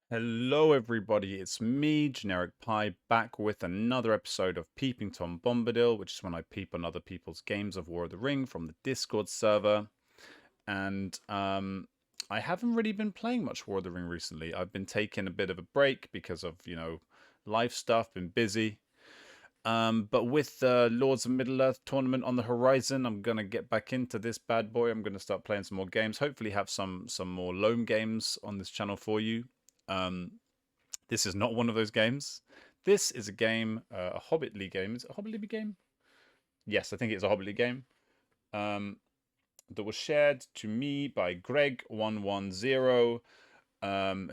Hello, everybody. It's me, Generic Pie, back with another episode of Peeping Tom Bombadil, which is when I peep on other people's games of War of the Ring from the Discord server. And I haven't really been playing much War of the Ring recently. I've been taking a bit of a break because of, life stuff, been busy. But with the Lords of Middle-earth tournament on the horizon, I'm going to get back into this bad boy. I'm going to start playing some more games, hopefully have some more loam games on this channel for you. Um, this is not one of those games. This is a game, a Hobbit League game. Is it a Hobbit League game? Yes, I think it's a Hobbit League game. That was shared to me by Greg110,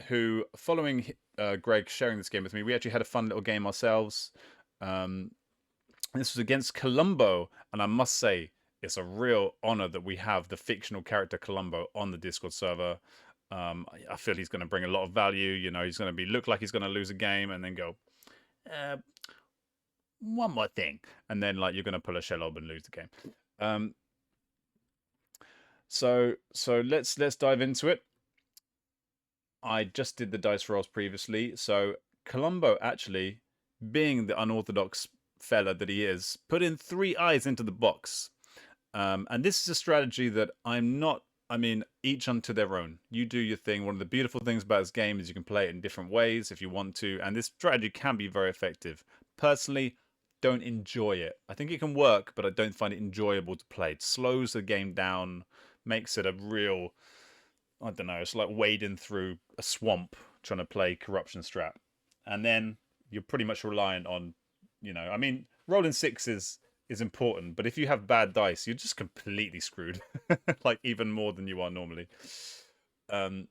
who, following Greg sharing this game with me, we actually had a fun little game ourselves. This was against Columbo, and I must say, it's a real honor that we have the fictional character Columbo on the Discord server. I feel he's going to bring a lot of value. You know, he's going to look like he's going to lose a game and then go, uh, one more thing, and then like you're going to pull a Shelob and lose the game. So let's dive into it. I just did the dice rolls previously, so Columbo actually, being the unorthodox fella that he is, put in 3 eyes into the box. And this is a strategy that I'm not. I mean, each unto their own. You do your thing. One of the beautiful things about this game is you can play it in different ways if you want to, and this strategy can be very effective. Personally, don't enjoy it. I think it can work, but I don't find it enjoyable to play. It slows the game down, makes it a real, I don't know, it's like wading through a swamp trying to play corruption strat. And then you're pretty much reliant on, I mean, rolling sixes is important, but if you have bad dice, you're just completely screwed. Like even more than you are normally. Um,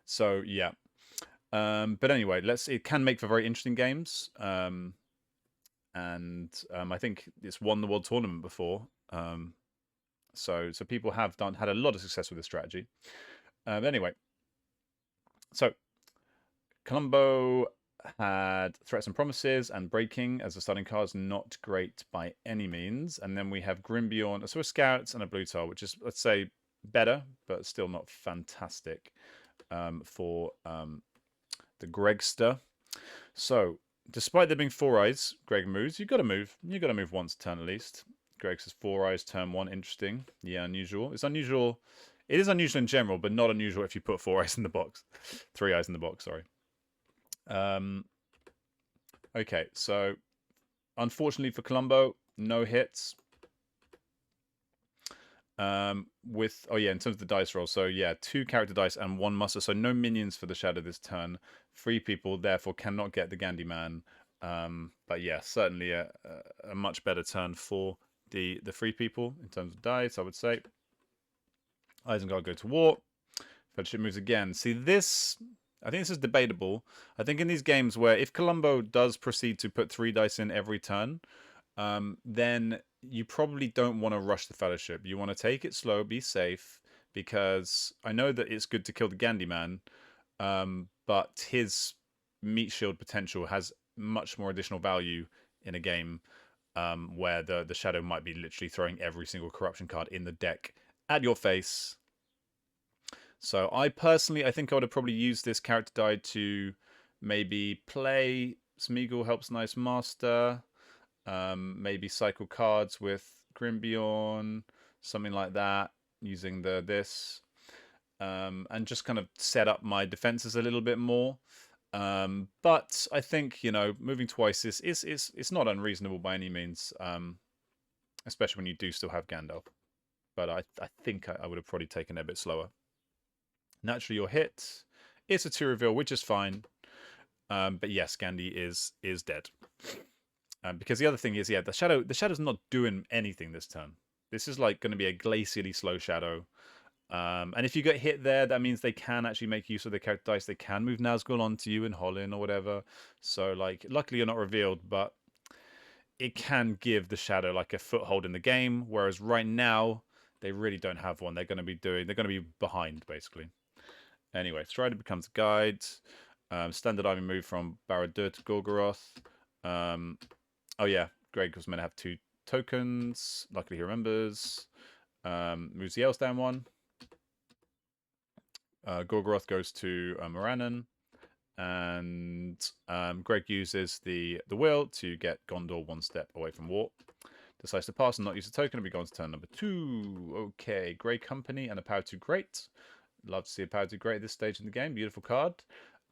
so yeah. But anyway, it can make for very interesting games. And I think it's won the world tournament before. So people have had a lot of success with this strategy. Anyway, so Columbo had Threats and Promises and Breaking as the starting cards, not great by any means. And then we have Grimbjorn, so a Scouts and a Blue Tile, which is, let's say, better, but still not fantastic for the Gregster. So, despite there being 4 eyes, Greg moves. You've got to move. You've got to move once a turn at least. Greg says 4 eyes, turn 1. Interesting. Yeah, unusual. It's unusual. It is unusual in general, but not unusual if you put 4 eyes in the box. 3 eyes in the box, sorry. Okay, so unfortunately for Columbo, no hits. In terms of the dice roll, so yeah, 2 character dice and 1 muster, so no minions for the shadow this turn. 3 people therefore cannot get the Gandhi Man. But yeah, certainly a much better turn for the 3 people in terms of dice, I would say. Isengard go to war. Fellowship moves again. See, I think this is debatable. I think in these games where if Columbo does proceed to put 3 dice in every turn, then you probably don't want to rush the Fellowship. You want to take it slow, be safe, because I know that it's good to kill the Gandhi Man, but his meat shield potential has much more additional value in a game where the Shadow might be literally throwing every single corruption card in the deck at your face. So I think I would have probably used this character die to maybe play Smeagol Helps Nice Master, maybe cycle cards with Grimbjorn, something like that, using this, and just kind of set up my defenses a little bit more. But I think moving twice is not unreasonable by any means, especially when you do still have Gandalf. But I think I would have probably taken it a bit slower. Naturally, you're hit. It's a 2 reveal, which is fine. But yes, Gandhi is dead. Because the other thing is, yeah, the shadow's not doing anything this turn. This is like going to be a glacially slow shadow. And if you get hit there, that means they can actually make use of the character dice. They can move Nazgul onto you and Hollin or whatever. So, like, luckily you're not revealed, but it can give the shadow like a foothold in the game. Whereas right now, they really don't have one. They're going to be behind basically. Anyway, Strider becomes a guide. Standard army move from Barad-dûr to Gorgoroth. Oh yeah, Greg was meant to have 2 tokens. Luckily he remembers. Moves the Elves down 1. Gorgoroth goes to Morannon, and Greg uses the will to get Gondor one step away from war. Decides to pass and not use a token and be gone to turn number 2. Okay, Grey Company and a Power 2 Great. Love to see a Power 2 Great at this stage in the game. Beautiful card.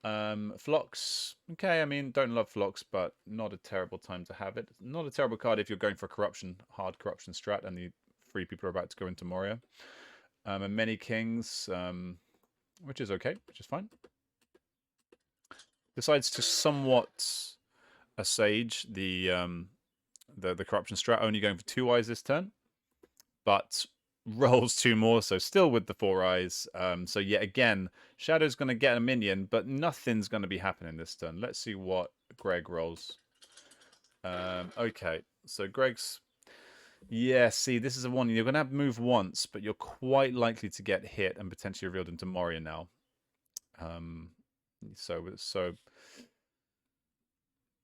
Phlox. Okay, I mean, don't love Phlox, but not a terrible time to have it. Not a terrible card if you're going for corruption, hard corruption strat, and the 3 people are about to go into Moria. And Many Kings, which is okay, which is fine. Decides to somewhat assuage the corruption strat, only going for 2 eyes this turn, but rolls 2 more, so still with the 4 eyes. So yet again, Shadow's going to get a minion, but nothing's going to be happening this turn. Let's see what Greg rolls. Okay, so Greg's... Yeah, see, this is a one. You're going to have move once, but you're quite likely to get hit and potentially revealed into Moria now. So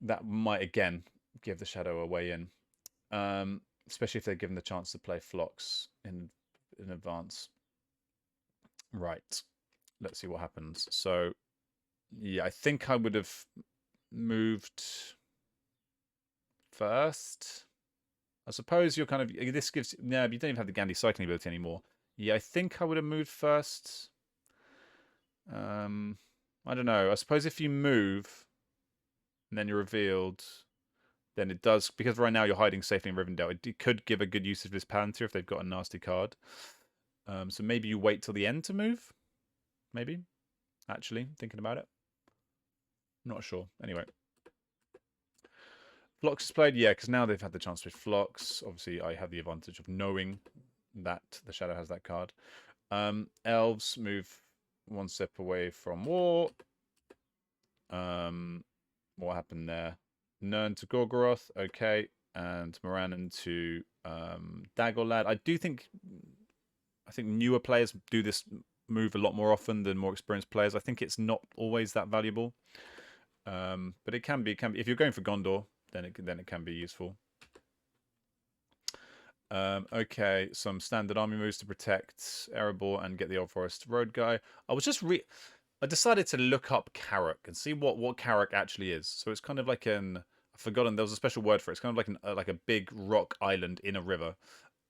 that might, again, give the Shadow a way in. Especially if they're given the chance to play Phlox in advance. Right. Let's see what happens. So, yeah, I think I would have moved first. I suppose you're kind of... This gives... No, you don't even have the Gandhi cycling ability anymore. Yeah, I think I would have moved first. I don't know. I suppose if you move and then you're revealed, then it does... Because right now you're hiding safely in Rivendell, it could give a good use of this Palantir if they've got a nasty card. So maybe you wait till the end to move? Maybe? Actually, thinking about it. Not sure. Anyway. Phlox is played, yeah, because now they've had the chance with Phlox. Obviously, I have the advantage of knowing that the Shadow has that card. Elves move 1 step away from war. What happened there? Nern to Gorgoroth, okay, and Morannon to Dagorlad. I think newer players do this move a lot more often than more experienced players. I think it's not always that valuable, but it can be. If you're going for Gondor, then it can be useful. Okay, some standard army moves to protect Erebor and get the Old Forest Road guy. I decided to look up Carrack and see what Carrack actually is. So it's kind of like I've forgotten, there was a special word for it. It's kind of like like a big rock island in a river.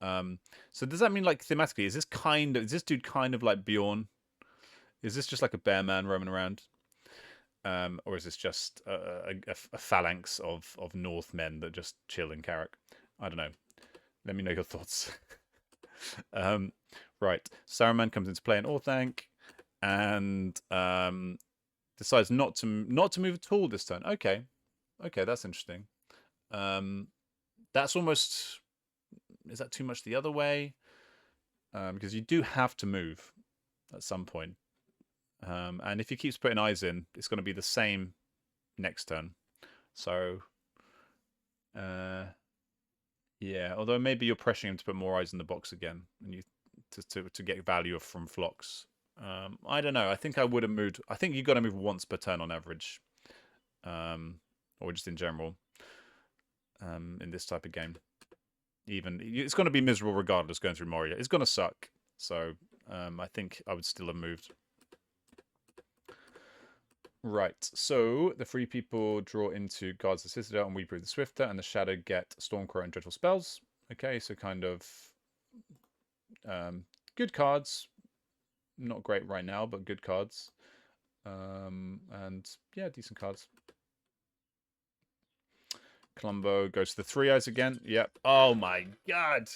So does that mean, like, thematically, is this dude kind of like Bjorn? Is this just like a bear man roaming around? Or is this just a phalanx of Northmen that just chill in Carrack? I don't know. Let me know your thoughts. Right. Saruman comes into play in Orthanc and decides not to move at all this turn. Okay, that's interesting. That's almost... Is that too much the other way? Because you do have to move at some point. And if he keeps putting eyes in, it's going to be the same next turn. So, yeah. Although maybe you're pressuring him to put more eyes in the box again, and to get value from Phlox. I don't know. I think I would have moved. I think you got to move once per turn on average, or just in general. In this type of game, even it's going to be miserable regardless. Going through Moria, it's going to suck. So, I think I would still have moved. Right, so the 3 people draw into Guards the Citadel and We Prove the Swifter, and the Shadow get Stormcrow and Dreadful Spells. Okay, so kind of good cards. Not great right now, but good cards. And yeah, decent cards. Columbo goes to the 3 eyes again. Yep. Oh my god!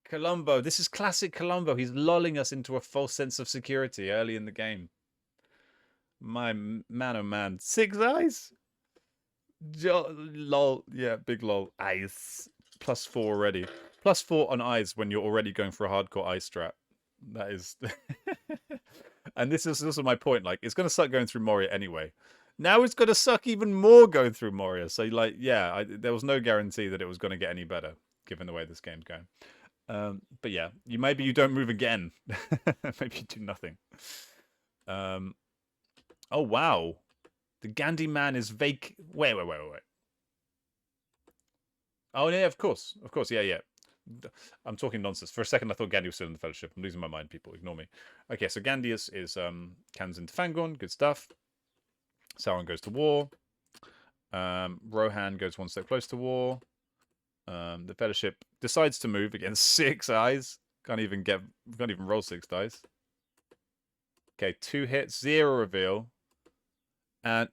Columbo, this is classic Columbo. He's lulling us into a false sense of security early in the game. My man, oh man. 6 eyes? Lol. Yeah, big lol. Eyes. +4 already. +4 on eyes when you're already going for a hardcore eye strat. That is... And this is also my point. Like, it's going to suck going through Moria anyway. Now it's going to suck even more going through Moria. So, like, yeah, there was no guarantee that it was going to get any better, given the way this game's going. But yeah, maybe you don't move again. Maybe you do nothing. Oh, wow. The Gandhi man is Wait. Oh, yeah, of course. Of course, yeah. I'm talking nonsense. For a second, I thought Gandhi was still in the Fellowship. I'm losing my mind, people. Ignore me. Okay, so Gandhi is cans into Fangorn. Good stuff. Sauron goes to war. Rohan goes one step close to war. The Fellowship decides to move against 6 eyes. Can't even roll 6 dice. Okay, 2 hits, 0 reveal. And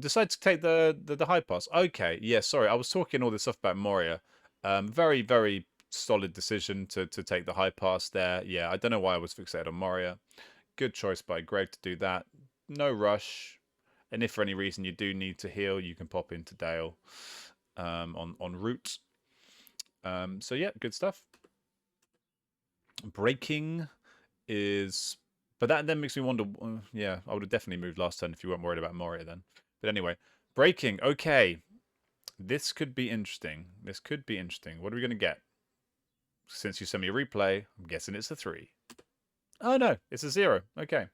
decide to take the high pass. Okay, yeah, sorry. I was talking all this stuff about Moria. Very, very solid decision to take the high pass there. Yeah, I don't know why I was fixated on Moria. Good choice by Greg to do that. No rush. And if for any reason you do need to heal, you can pop into Dale on route. So yeah, good stuff. Breaking is... But that then makes me wonder... yeah, I would have definitely moved last turn if you weren't worried about Moria then. But anyway, breaking. Okay. This could be interesting. This could be interesting. What are we going to get? Since you sent me a replay, I'm guessing it's a 3. Oh, no. It's a 0. Okay.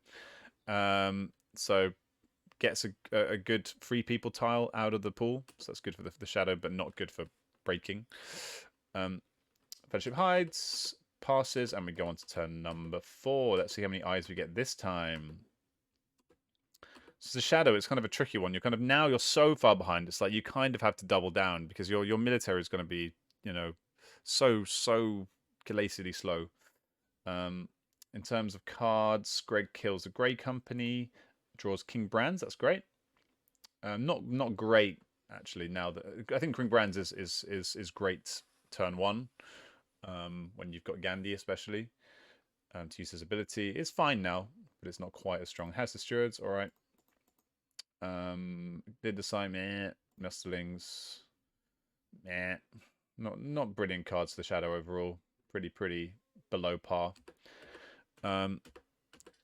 So gets a good free people tile out of the pool. So that's good for the shadow, but not good for breaking. Fellowship hides, passes, and we go on to turn number 4. Let's see how many eyes we get this time. So the shadow, it's kind of a tricky one. You're kind of now you're so far behind. It's like you kind of have to double down because your military is going to be, you know, so glacially slow. In terms of cards, Greg kills the Grey Company, draws King Brands. That's great. Not great actually. Now that I think King Brands is great turn 1. When you've got Gandhi especially, to use his ability. It's fine now, but it's not quite as strong. Has the Stewards, all right. Did the sign, meh. Mustlings, meh. Not brilliant cards. The Shadow overall, pretty below par.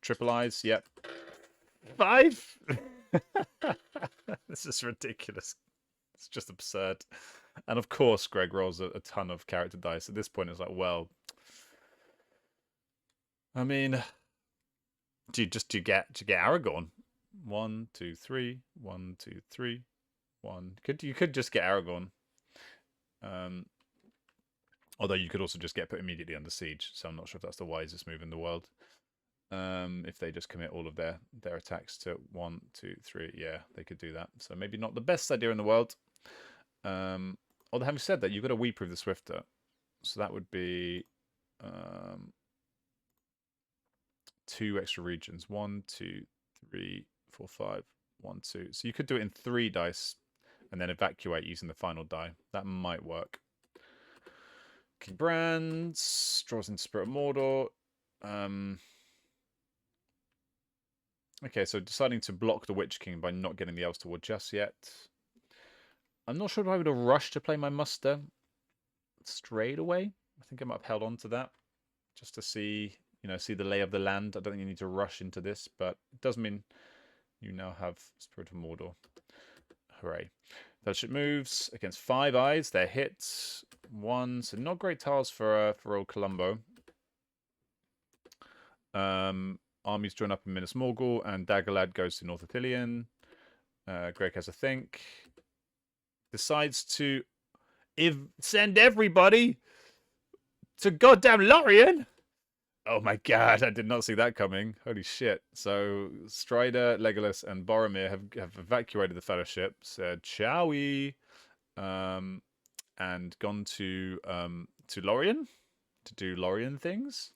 Triple Eyes, yep. 5. This is ridiculous. It's just absurd. And of course, Greg rolls a ton of character dice. At this point, it's like, well, I mean, do you get Aragorn? 1, 2, 3. 1, 2, 3. 1. You could just get Aragorn. Although you could also just get put immediately under siege. So I'm not sure if that's the wisest move in the world. If they just commit all of their attacks to 1, 2, 3, yeah, they could do that. So maybe not the best idea in the world. Although having said that, you've got to weeproof the Swifter, so that would be 2 extra regions. 1, 2, 3, 4, 5. 1, 2. So you could do it in 3 dice, and then evacuate using the final die. That might work. King Brands draws into Spirit of Mordor. Okay, so deciding to block the Witch King by not getting the elves to war just yet. I'm not sure if I would have rushed to play my muster straight away. I think I might have held on to that just to see, see the lay of the land. I don't think you need to rush into this, but it does mean you now have Spirit of Mordor. Hooray. Fellowship moves against 5 eyes. They're hits. 1, so not great tiles for old Columbo. Armies join up in Minas Morgul, and Daggerlad goes to North Ithilien. Greg has a think. Decides to send everybody to goddamn Lorien. Oh my god, I did not see that coming. Holy shit. So Strider, Legolas, and Boromir have evacuated the Fellowship, said Chowie, and gone to Lorien to do Lorien things.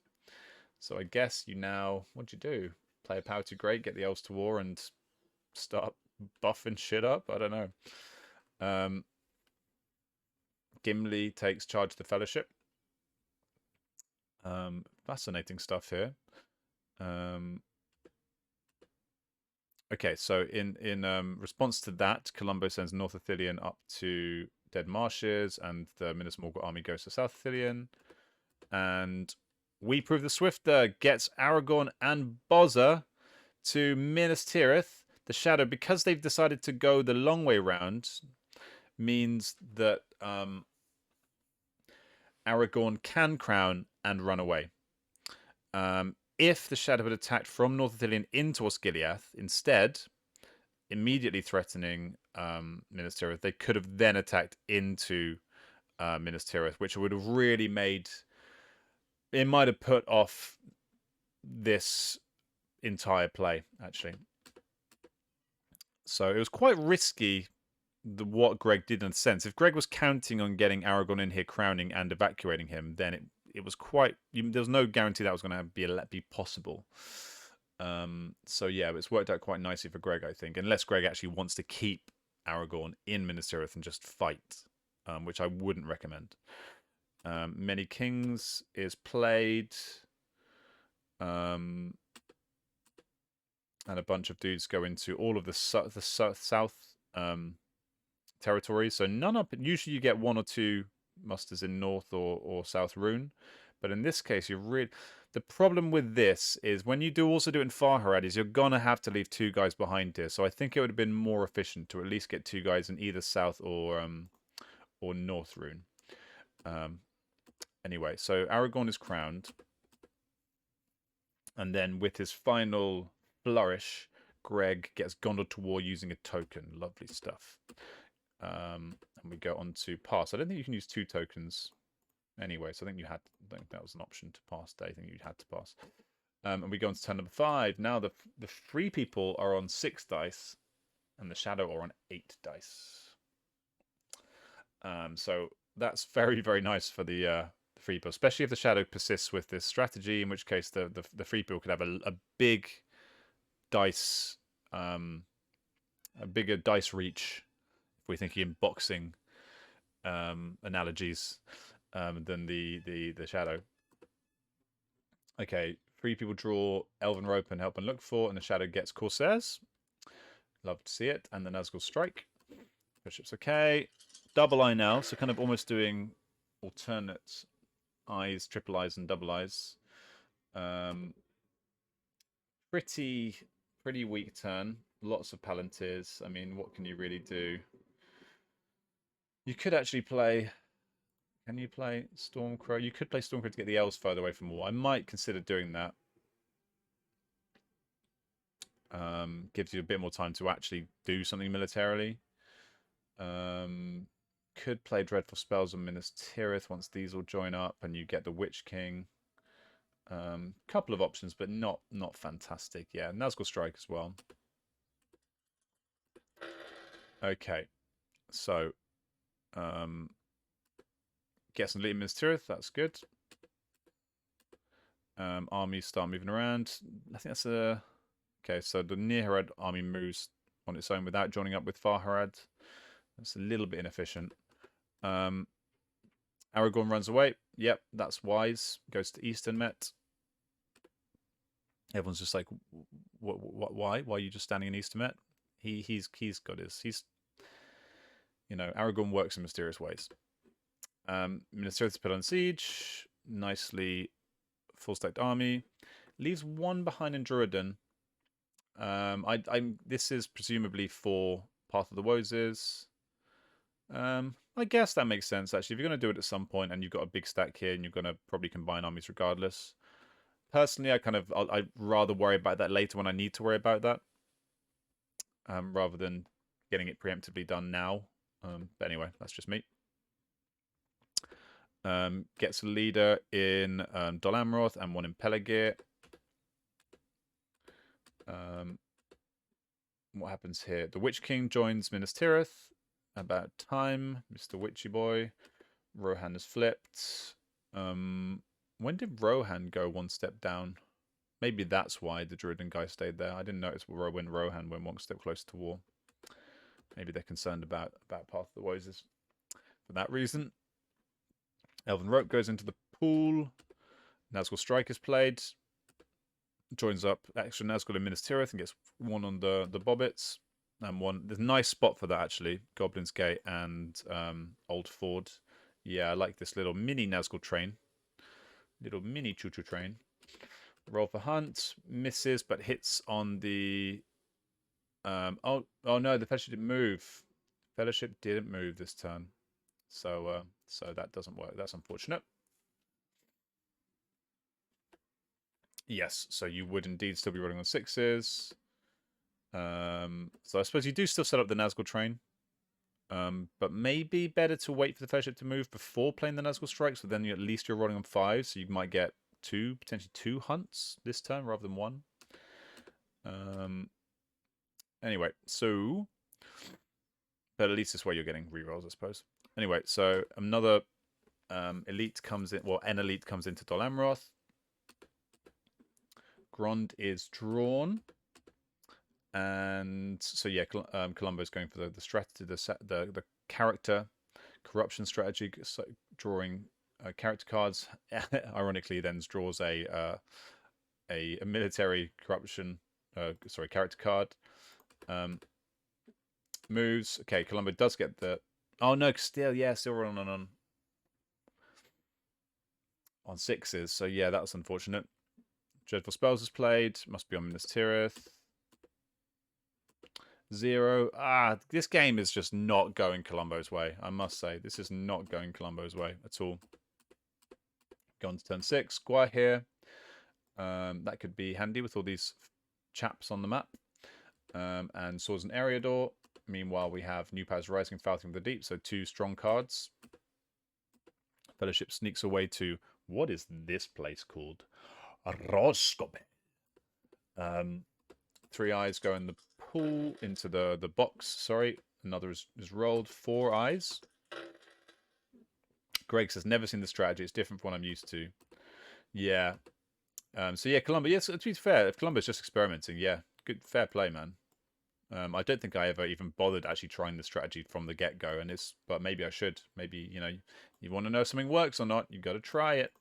So I guess you now, what'd you do? Play a power to great, get the elves to war, and start buffing shit up? I don't know. Gimli takes charge of the Fellowship. Fascinating stuff here. Okay, so in response to that, Columbo sends North Ithilien up to Dead Marshes, and the Minas Morgul army goes to South Ithilien. And we prove the Swifter gets Aragorn and Bozza to Minas Tirith. The Shadow, because they've decided to go the long way round, means that Aragorn can crown and run away. If the Shadow had attacked from North Ithilien into Osgiliath instead, immediately threatening Minas Tirith, they could have then attacked into Minas Tirith, which would have really made it might have put off this entire play actually. So it was quite risky what Greg did in a sense. If Greg was counting on getting Aragorn in here, crowning and evacuating him, then it was quite. There was no guarantee that was going to be possible. So yeah, it's worked out quite nicely for Greg, I think, unless Greg actually wants to keep Aragorn in Minas Tirith and just fight, which I wouldn't recommend. Many Kings is played, and a bunch of dudes go into all of the south territories. So none up. Usually you get one or two musters in North or South Rune, but in this case, you're really. The problem with this is when you also do it in Farharad is you're gonna have to leave two guys behind here. So I think it would have been more efficient to at least get two guys in either South or North Rune. Anyway, so Aragorn is crowned, and then with his final flourish, Greg gets Gondor to war using a token. Lovely stuff. And we go on to pass. I don't think you can use 2 tokens anyway, so I think that was an option to pass day. I think you had to pass. And we go on to turn number 5. Now the free people are on 6 dice, and the shadow are on 8 dice. So that's very, very nice for the free people, especially if the shadow persists with this strategy, in which case the free people could have a big dice, a bigger dice reach. If we're thinking in boxing analogies, than the shadow. Okay, 3 people draw Elven Rope and Help and Look For, and the shadow gets Corsairs. Love to see it. And the Nazgul Strike. Bishop's okay. Double eye now, so kind of almost doing alternate eyes, triple eyes, and double eyes. Pretty weak turn. Lots of Palantirs. I mean, what can you really do? You could actually play. Can you play Stormcrow? You could play Stormcrow to get the elves further away from war. I might consider doing that. Gives you a bit more time to actually do something militarily. Could play Dreadful Spells on Minas Tirith once these all join up, and you get the Witch King. Couple of options, but not fantastic. Yeah, Nazgul Strike as well. Okay, so get some lead in Minas Tirith. That's good. Armies start moving around. I think that's a okay. So the Near-Harad army moves on its own without joining up with Farharad. That's a little bit inefficient. Aragorn runs away. Yep, that's wise. Goes to Eastern Met. Everyone's just like, what? Why? Why are you just standing in Eastern Met? He's got his. Aragorn works in mysterious ways. Minas Tirith is put on siege. Nicely full-stacked army. Leaves 1 behind in Druiden. This is presumably for Path of the Woses. I guess that makes sense, actually. If you're going to do it at some point and you've got a big stack here and you're going to probably combine armies regardless. Personally, I'd rather worry about that later when I need to worry about that. Rather than getting it preemptively done now. But anyway, that's just me. Gets a leader in Dol Amroth and 1 in Pelegir. What happens here? The Witch King joins Minas Tirith. About time, Mr. Witchy Boy. Rohan has flipped. When did Rohan go 1 step down? Maybe that's why the Druiden guy stayed there. I didn't notice when Rohan went 1 step closer to war. Maybe they're concerned about Path of the Woses for that reason. Elven Rope goes into the pool. Nazgul Strike is played. Joins up extra Nazgul in Minas Tirith and gets 1 on the Bobbits. And 1. There's a nice spot for that, actually. Goblin's Gate and Old Ford. Yeah, I like this little mini Nazgul train. Little mini choo-choo train. Roll for Hunt. Misses, but hits on the... Oh no, the Fellowship didn't move. Fellowship didn't move this turn. So that doesn't work. That's unfortunate. Yes, so you would indeed still be rolling on 6s. So I suppose you do still set up the Nazgul train. But maybe better to wait for the Fellowship to move before playing the Nazgul Strike, so then at least you're rolling on 5, so you might get potentially two hunts this turn rather than one. Anyway, so... But at least this way you're getting rerolls, I suppose. Anyway, so another elite comes in, well, an elite comes into Dol Amroth. Grond is drawn. And so yeah, Columbo's going for the strategy, the character corruption strategy, so drawing character cards. Ironically, then draws a military corruption, character card. Moves. Okay, Columbo does get the. Oh no, still rolling on 6s. So yeah, that was unfortunate. Dreadful Spells is played. Must be on Minas Tirith. 0. This game is just not going Columbo's way. I must say, this is not going Columbo's way at all. Go on to turn 6. Squire here. That could be handy with all these chaps on the map. And Swords and Eriador. Meanwhile, we have New Powers Rising, Falcon of the Deep, so 2 strong cards. Fellowship sneaks away to, what is this place called? Roscope. 3 eyes go in the pool, into the box, sorry. Another is rolled. 4 eyes. Greg says, never seen the strategy. It's different from what I'm used to. Yeah. So yeah, Columbo, yes, to be fair, if Columbo's just experimenting, yeah, good, fair play, man. I don't think I ever even bothered actually trying the strategy from the get-go, but maybe I should. Maybe, you want to know if something works or not, you've got to try it.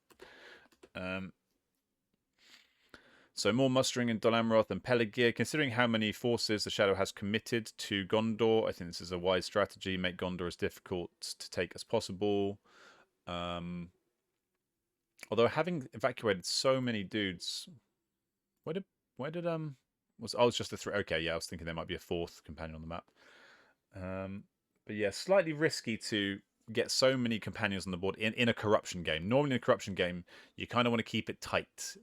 So more mustering in Dol Amroth and Pelargir. Considering how many forces the Shadow has committed to Gondor, I think this is a wise strategy. Make Gondor as difficult to take as possible. Although having evacuated so many dudes, where did it's just the 3. Okay, yeah, I was thinking there might be a 4th companion on the map. But yeah, slightly risky to get so many companions on the board in a corruption game. Normally in a corruption game, you kind of want to keep it tight.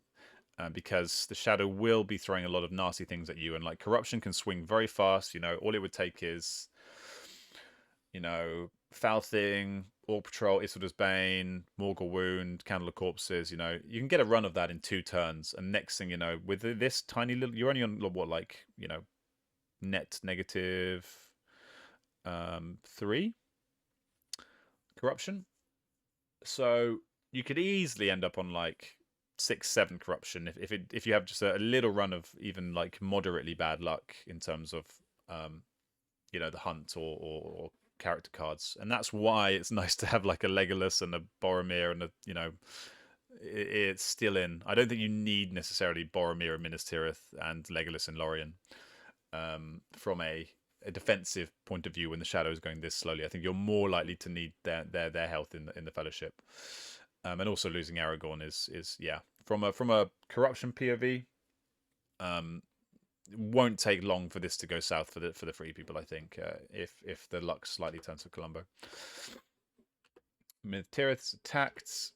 Because the Shadow will be throwing a lot of nasty things at you, and like corruption can swing very fast. All it would take is, Foul Thing, Orc Patrol, Isildur's Bane, Morgul Wound, Candle of Corpses. You can get a run of that in 2 turns, and next thing you know, with this tiny little, you're only on what, like, net negative 3 corruption. So you could easily end up on like 6-7 corruption if you have just a little run of even like moderately bad luck in terms of the hunt or character cards. And that's why it's nice to have like a Legolas and a Boromir and it's still in. I don't think you need necessarily Boromir and Minas Tirith and Legolas and Lorien from a defensive point of view when the Shadow is going this slowly. I think you're more likely to need their health in the Fellowship. And also losing Aragorn is yeah, from a corruption POV, won't take long for this to go south for the 3 people. I think if the luck slightly turns for Columbo. Minas Tirith's attacked.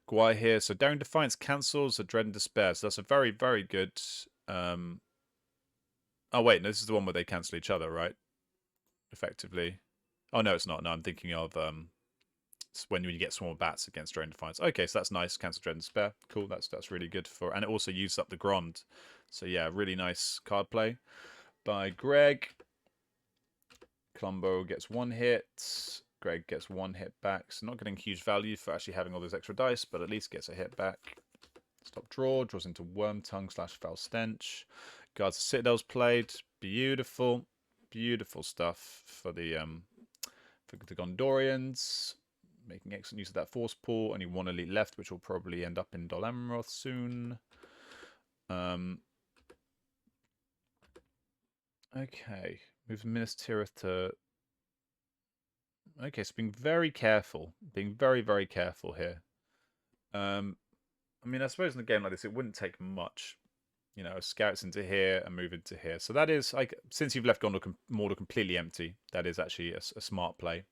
Gwai here, so Daring Defiance cancels a Dread and Despair, so that's a very, very good. Oh wait, no, this is the one where they cancel each other, right? Effectively. Oh no, it's not. No, I'm thinking of when you get Swarm of Bats against Daring Defiance. Okay, so that's nice. Cancel Dread and Despair. Cool, that's really good for, and it also uses up the Grond. So yeah, really nice card play by Greg. Columbo gets 1 hit. Greg gets 1 hit back. So not getting huge value for actually having all those extra dice, but at least gets a hit back. Stop draw. Draws into Wormtongue / Foul Stench. Guards of Citadel's played. Beautiful. Beautiful stuff for the Gondorians. Making excellent use of that force pool. Only 1 elite left, which will probably end up in Dol Amroth soon. Okay. Move from Minas Tirith to... Okay, so being very careful. Being very, very careful here. I mean, I suppose in a game like this, it wouldn't take much. Scouts into here and move into here. So that is, like, since you've left Mordor completely empty, that is actually a smart play.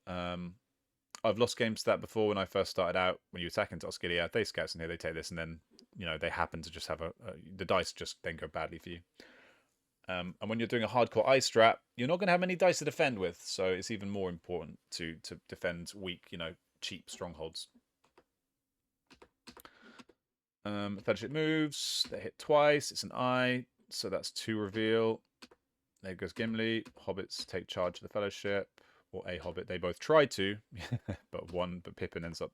I've lost games to that before when I first started out. When you attack into Osgiliath, they scouts in here, they take this, and then they happen to just have the dice just then go badly for you. And when you're doing a hardcore ice strat, you're not going to have many dice to defend with, so it's even more important to defend weak, cheap strongholds. Fellowship moves. They hit twice. It's an eye, so that's 2 reveal. There goes Gimli. Hobbits take charge of the Fellowship, or a Hobbit. They both try to, but Pippin ends up,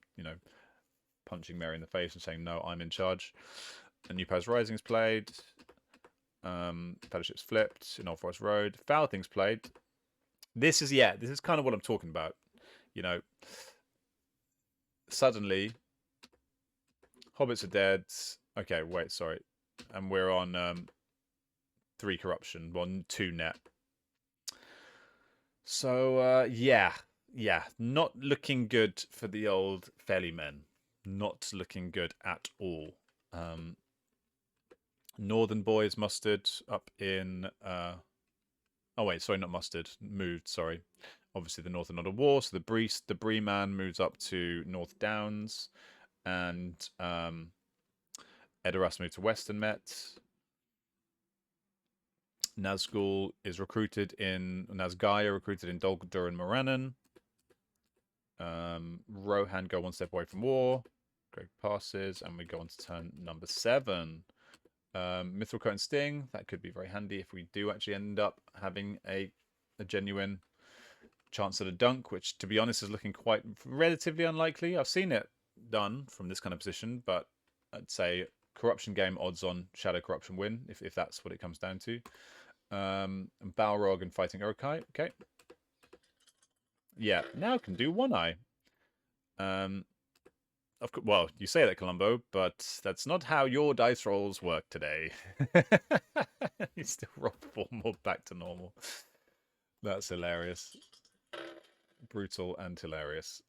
punching Merry in the face and saying, "No, I'm in charge." A New Paths Rising is played. Fellowship's flipped in Old Forest Road. Foul Things played. This is kind of what I'm talking about. Suddenly, Hobbits are dead. Okay, wait, sorry. And we're on 3 corruption, 2 net. So, yeah, not looking good for the old Fairly Men. Not looking good at all. Northern Boys mustered up in... oh, wait, sorry, not mustered. Moved, sorry. Obviously, the Northern Order War. So the Bree Man moves up to North Downs. And Edoras moved to Western Met. Nazgul is recruited in... Nazgaya recruited in Dol Guldur and Morannon. Rohan go 1 step away from war. Greg passes, and we go on to turn number 7. Mithril Coat and Sting, that could be very handy if we do actually end up having a genuine chance at a dunk, which, to be honest, is looking quite relatively unlikely. I've seen it done from this kind of position, but I'd say corruption game odds on Shadow Corruption win, if that's what it comes down to. Balrog and fighting Uruk-hai, okay. Yeah, now can do One Eye. Well, you say that, Columbo, but that's not how your dice rolls work today. You still roll 4 more back to normal. That's hilarious. Brutal and hilarious.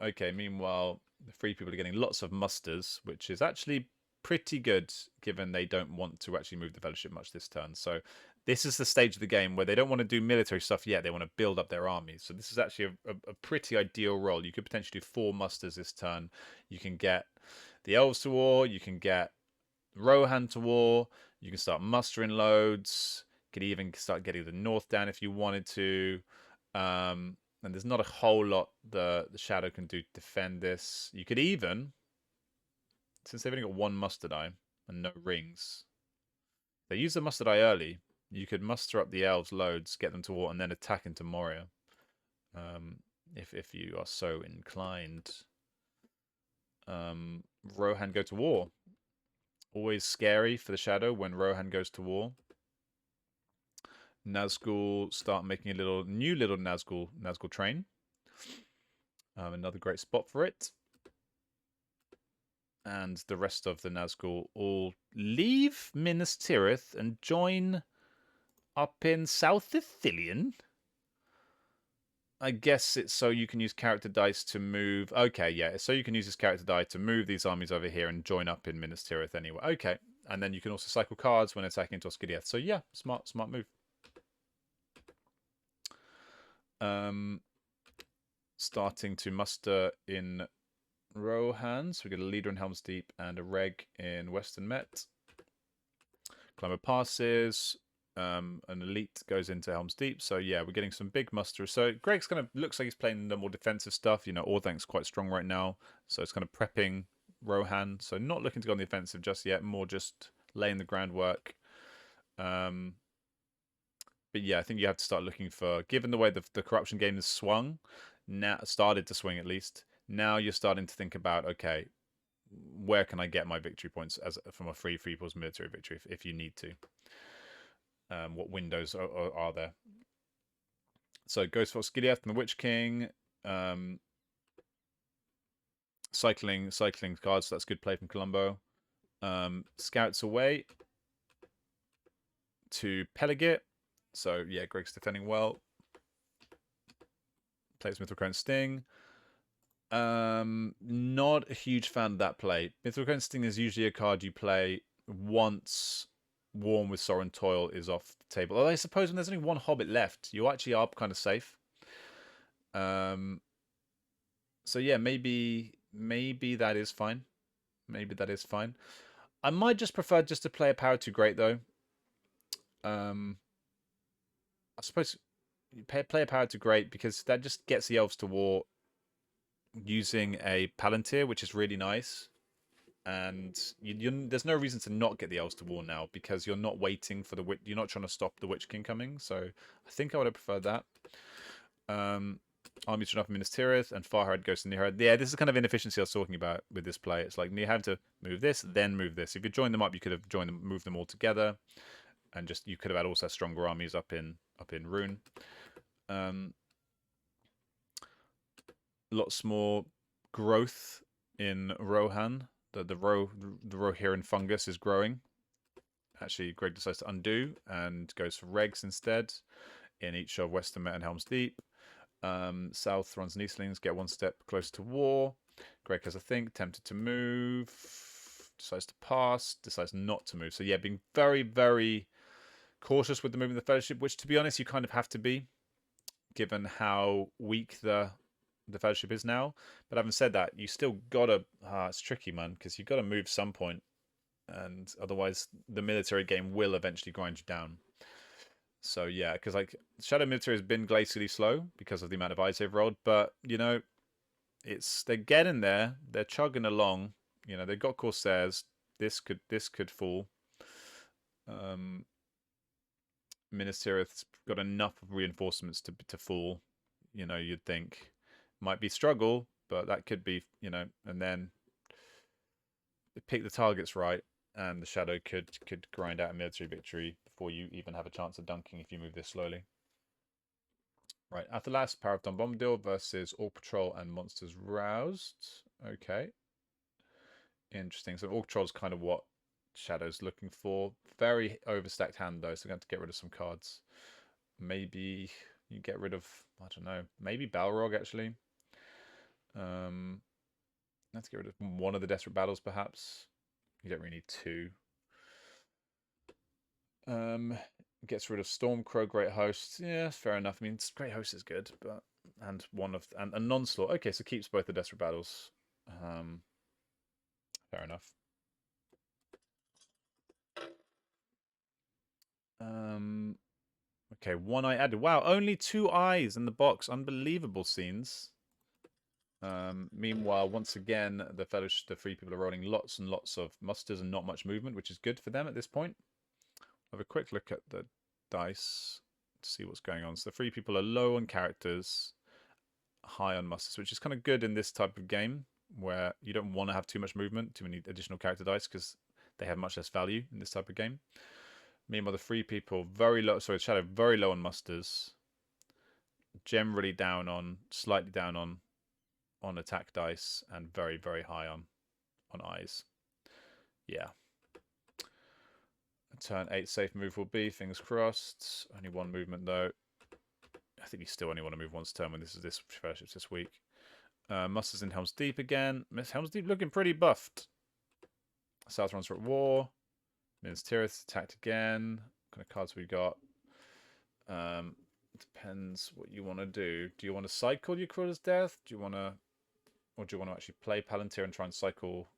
Okay, meanwhile, the Free People are getting lots of musters, which is actually pretty good, given they don't want to actually move the Fellowship much this turn. So this is the stage of the game where they don't want to do military stuff yet. They want to build up their armies. So this is actually a pretty ideal roll. You could potentially do 4 musters this turn. You can get the Elves to war. You can get Rohan to war. You can start mustering loads. You could even start getting the North down if you wanted to. And there's not a whole lot the Shadow can do to defend this. You could even, since they've only got 1 muster die and no rings, they use the muster die early. You could muster up the elves loads, get them to war, and then attack into Moria. If you are so inclined. Rohan go to war. Always scary for the Shadow when Rohan goes to war. Nazgul start making a new little Nazgul train. Another great spot for it. And the rest of the Nazgul all leave Minas Tirith and join up in South Ithilien. I guess it's so you can use character dice to move. Okay, yeah, so you can use this character die to move these armies over here and join up in Minas Tirith anyway. Okay, and then you can also cycle cards when attacking into Osgiliath. So yeah, smart move. Starting to muster in Rohan. So we get a leader in Helm's Deep and a reg in Western Met. Climber passes. An elite goes into Helm's Deep. So yeah, we're getting some big musters. So Greg's kind of looks like he's playing the more defensive stuff. Orthank's quite strong right now. So it's kind of prepping Rohan. So not looking to go on the offensive just yet. More just laying the groundwork. But yeah, I think you have to start looking for, given the way the corruption game has swung, now started to swing at least. Now you're starting to think about, okay, where can I get my victory points from a Free People's military victory if you need to? What windows are there? So goes for Osgiliath and the Witch King. Cycling cards, so that's good play from Columbo. Scouts away to Pelegit. So yeah, Greg's defending well. Plays Mithril Coat and Sting. Not a huge fan of that play. Mithril Coat and Sting is usually a card you play once Warm with Sorrow and Toil is off the table. Although I suppose when there's only 1 Hobbit left, you actually are kind of safe. So yeah, maybe that is fine. Maybe that is fine. I might just prefer just to play a Power 2 Great though. I suppose player power to great because that just gets the elves to war using a Palantir, which is really nice. And there's no reason to not get the elves to war now because you're not waiting for the witch. You're not trying to stop the Witch King coming. So I think I would have preferred that. Armies run off Minas Tirith and Farhad goes to Nihad. Yeah, this is kind of inefficiency I was talking about with this play. It's like you have to move this, then move this. If you join them up, you could have joined them, moved them all together, and just you could have had also stronger armies up in Rune. Lots more growth in Rohan. The Rohirrim fungus is growing. Actually, Greg decides to undo and goes for Regs instead in each of Westermet and Helm's Deep. South runs and Eastlings, get one step closer to war. Greg has a think, tempted to move, decides to pass, decides not to move. So yeah, being very, very cautious with the movement of the Fellowship, which to be honest, you kind of have to be, given how weak the Fellowship is now. But having said that, you still gotta. It's tricky, man, because you gotta move some point, and otherwise the military game will eventually grind you down. So yeah, because like Shadow Military has been glacially slow because of the amount of eyes they've rolled, but you know, they're getting there. They're chugging along. You know, they've got Corsairs. This could fall. Minas Tirith's got enough reinforcements to fall. You know, you'd think might be struggle, but that could be, you know, and then pick the targets right, and the Shadow could grind out a military victory before you even have a chance of dunking if you move this slowly. Right, after last, Power of Don Bombadil versus Orc Patrol and Monsters Roused. Okay. Interesting. So Orc Patrol's kind of what Shadow's looking for. Very overstacked hand though, so we're going to get rid of some cards. Maybe you get rid of, I don't know, maybe Balrog actually. Let's get rid of one of the Desperate Battles perhaps. You don't really need two. Gets rid of Stormcrow, Great Host. Yeah, fair enough. I mean, Great Host is good, but and a non-slaught. Okay, so keeps both the Desperate Battles. Fair enough. Okay, one eye added. Wow, only 2 eyes in the box. Unbelievable scenes. Meanwhile, once again, the Fellowship, the Free People are rolling lots and lots of musters and not much movement, which is good for them at this point. Have a quick look at the dice to see what's going on. So the Free People are low on characters, high on musters, which is kind of good in this type of game where you don't want to have too much movement, too many additional character dice because they have much less value in this type of game. Meanwhile, the Free People very low. Sorry, Shadow very low on musters, generally slightly down on attack dice, and very very high on eyes. Yeah. Turn 8 safe move will be, fingers crossed. Only one movement though. I think you still only want to move once turn when this Fellowship's this week. Musters in Helm's Deep again. Miss Helm's Deep looking pretty buffed. South runs for war. Minas Tirith attacked again. What kind of cards we got? Depends what you want to do. Do you want to cycle your Cruel's Death? Or do you want to actually play Palantir and try and cycle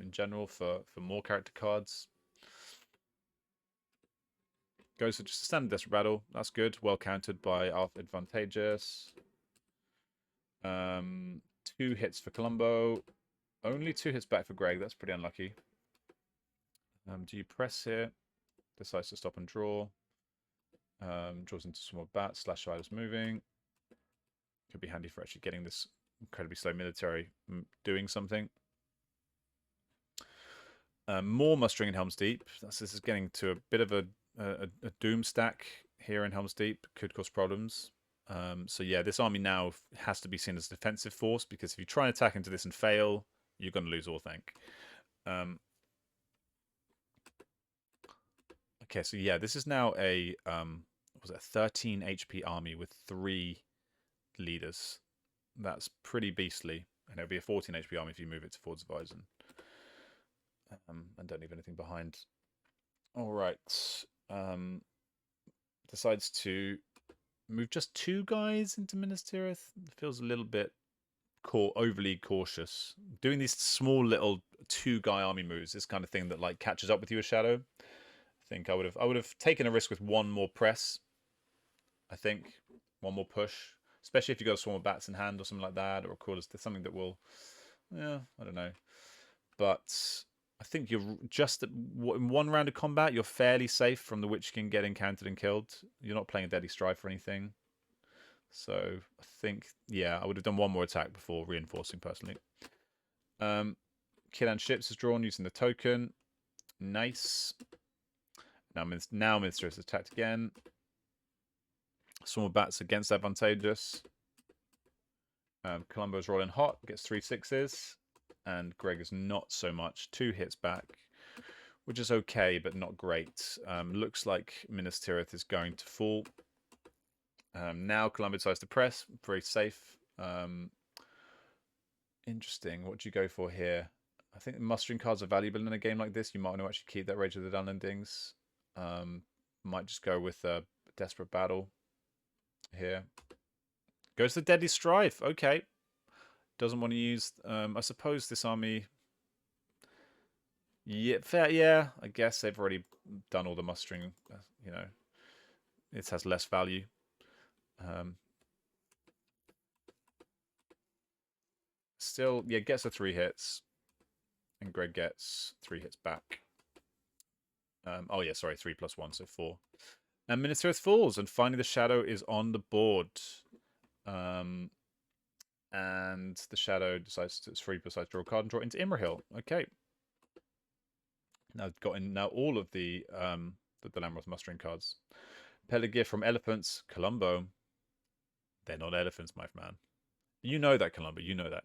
in general for more character cards? Goes for just a standard Desperate Battle. That's good. Well countered by Advantageous. 2 hits for Columbo. Only 2 hits back for Greg. That's pretty unlucky. Do you press here? Decides to stop and draw. Draws into some more bats. Slash items moving. Could be handy for actually getting this incredibly slow military doing something. More mustering in Helm's Deep. This is getting to a bit of a doom stack here in Helm's Deep. Could cause problems. So yeah, this army now has to be seen as a defensive force because if you try and attack into this and fail, you're going to lose Orthanc. Okay, so yeah, this is now a was it a 13 HP army with 3 leaders. That's pretty beastly, and it'll be a 14 HP army if you move it to Fordsweisen. And don't leave anything behind. All right. Decides to move just 2 guys into Minas Tirith. Feels a little bit overly cautious. Doing these small little 2-guy army moves is kind of thing that like catches up with you as Shadow. think I would have taken a risk with one more press. I think one more push, especially if you got a swarm of bats in hand or something like that, or a crawler's something that will, yeah, I don't know. But I think you're just in one round of combat, you're fairly safe from the Witch King getting countered and killed. You're not playing a Deadly Strife or anything. So I think, yeah, I would have done one more attack before reinforcing personally. Kill and ships is drawn using the token. Nice. Now Minister is attacked again. Swarm of bats against advantageous. Columbo's rolling hot, gets 3 6s. And Greg is not so much. 2 hits back, which is okay, but not great. Looks like Minas Tirith is going to fall. Now Columbo decides to press. Very safe. Interesting. What do you go for here? I think mustering cards are valuable in a game like this. You might want to actually keep that Rage of the Dunlendings. Might just go with a Desperate Battle here. Goes to Deadly Strife. Okay. Doesn't want to use... I suppose this army... Yeah, fair. Yeah, I guess they've already done all the mustering. You know, it has less value. Still, yeah, gets the 3 hits. And Greg gets 3 hits back. Oh, yeah, sorry, 3 plus 1, so 4. And Minas Tirith falls, and finally the Shadow is on the board. And the Shadow decides to draw a card and draw it into Imrahil. Okay. Now got in all of the Lamroth mustering cards. Pelegir from Elephants, Columbo. They're not elephants, my man. You know that, Columbo. You know that.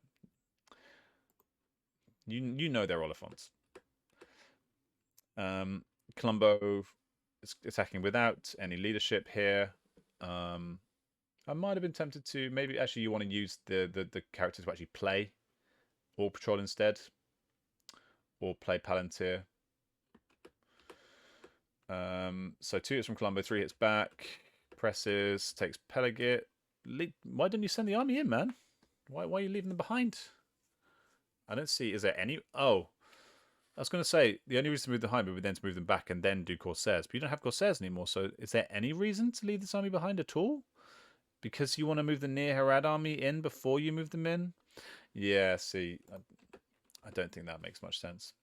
You know they're Oliphants. Columbo is attacking without any leadership here. I might have been tempted to maybe actually you want to use the characters to actually play or patrol instead, or play Palantir. So 2 hits from Columbo, 3 hits back, presses, takes Pelegir. Why didn't you send the army in, man? Why are you leaving them behind? I don't see. Is there any? Oh, I was going to say the only reason to move them behind would be then to move them back and then do Corsairs. But you don't have Corsairs anymore. So is there any reason to leave this army behind at all? Because you want to move the Near Harad army in before you move them in? Yeah. See, I don't think that makes much sense.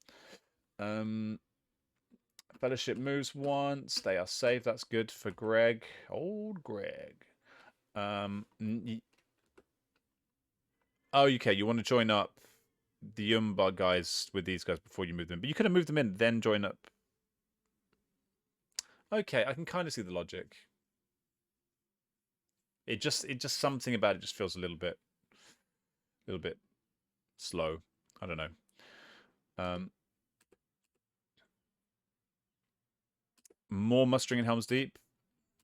Fellowship moves once. They are safe. That's good for Greg. Old Greg. Oh, okay. You want to join up the Yumba guys with these guys before you move them. But you could have moved them in, then join up. Okay, I can kind of see the logic. It just something about it just feels a little bit slow. I don't know. More mustering in Helm's Deep.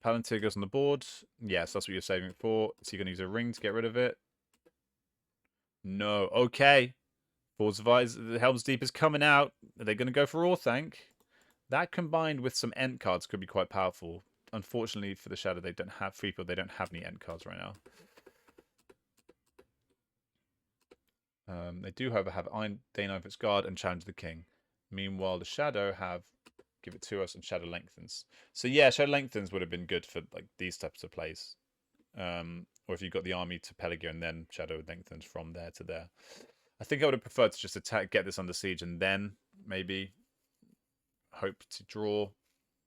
Palantir goes on the board. Yes, that's what you're saving it for. So you're going to use a ring to get rid of it. No. Okay. Force of Eyes. The Helm's Deep is coming out. Are they going to go for Orthanc? That combined with some Ent cards could be quite powerful. Unfortunately for the Shadow, they don't have free people. They don't have any Ent cards right now. They do, however, have Dane Ivan's Guard and Challenge the King. Meanwhile, the Shadow have Give It to Us and Shadow Lengthens. So yeah, Shadow Lengthens would have been good for like these types of plays. Or if you got the army to Pelegir and then Shadow Lengthens from there to there. I think I would have preferred to just attack, get this under siege, and then maybe hope to draw.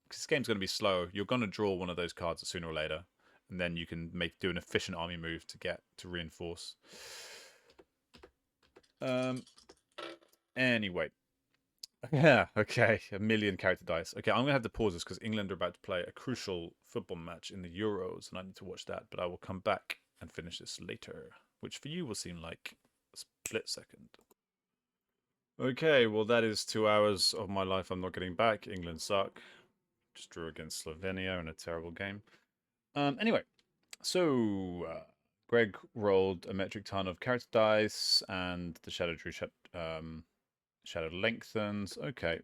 Because this game's going to be slow. You're going to draw one of those cards sooner or later, and then you can do an efficient army move to reinforce. Anyway. Yeah, okay. 1,000,000 character dice. Okay, I'm going to have to pause this because England are about to play a crucial football match in the Euros, and I need to watch that. But I will come back and finish this later, which for you will seem like a split second. Okay, well, that is 2 hours of my life I'm not getting back. England suck. Just drew against Slovenia in a terrible game. Anyway, so Greg rolled a metric ton of character dice, and the Shadow drew Shadow Lengthens. Okay.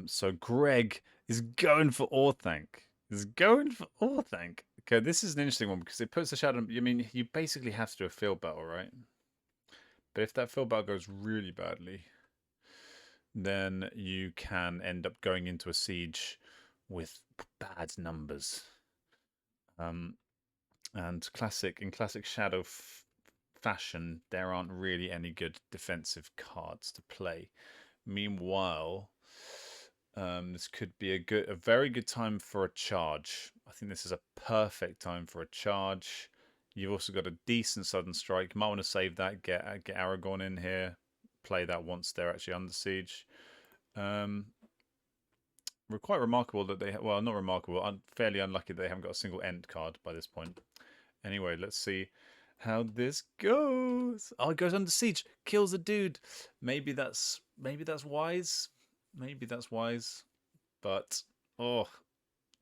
So Greg is going for Orthanc. Okay, this is an interesting one because it puts the Shadow... I mean, you basically have to do a field battle, right? But if that field battle goes really badly... then you can end up going into a siege with bad numbers. And in classic Shadow fashion, there aren't really any good defensive cards to play. Meanwhile, this could be a very good time for a charge. I think this is a perfect time for a charge. You've also got a decent sudden strike. You might want to save that. Get Aragorn in here. Play that once they're actually under siege. We're quite remarkable that they well, not remarkable. Fairly unlucky that they haven't got a single end card by this point. Anyway, let's see how this goes. Oh, it goes under siege, kills a dude. Maybe that's wise. Maybe that's wise. But oh,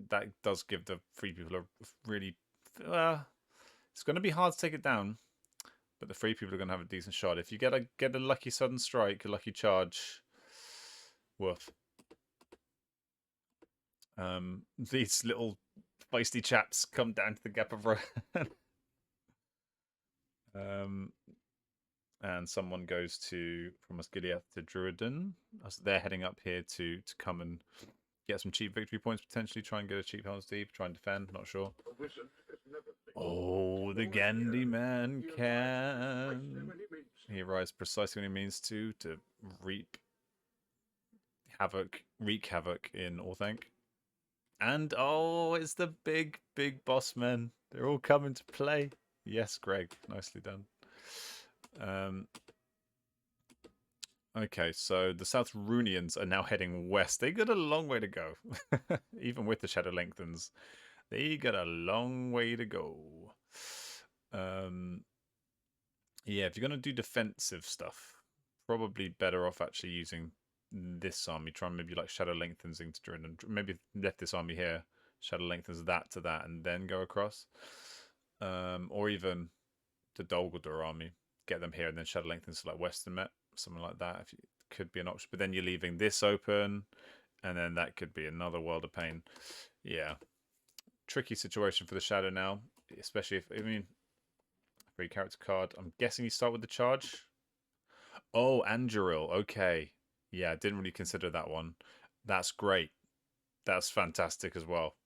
that does give the free people a really. It's going to be hard to take it down, but the free people are going to have a decent shot. If you get a lucky sudden strike, a lucky charge, woof. These little feisty chaps come down to the Gap of Rohan. And someone goes from Osgiliath to Druiden. So they're heading up here to come and get some cheap victory points, potentially try and get a cheap Helm's Deep, try and defend, not sure. Oh, the Gandhi man can. He arrives precisely when he means to wreak havoc in Orthanc. And oh, it's the big boss men. They're all coming to play. Yes, Greg, nicely done. Okay, so the South Runians are now heading west. They got a long way to go. Even with the Shadow Lengthens, they got a long way to go. Yeah, if you're going to do defensive stuff, probably better off actually using this army. Try and maybe like Shadow Lengthens into Druiden. Maybe left this army here, Shadow Lengthens that to that, and then go across. Or even the Dol Guldur army. Get them here and then Shadow Lengthens to like Western Met, something like that. If you, could be an option, but then you're leaving this open, and then that could be another world of pain. Yeah, tricky situation for the Shadow now, especially if free character card. I'm guessing you start with the charge. Oh, Anduril. Okay, yeah, I didn't really consider that one. That's great. That's fantastic as well.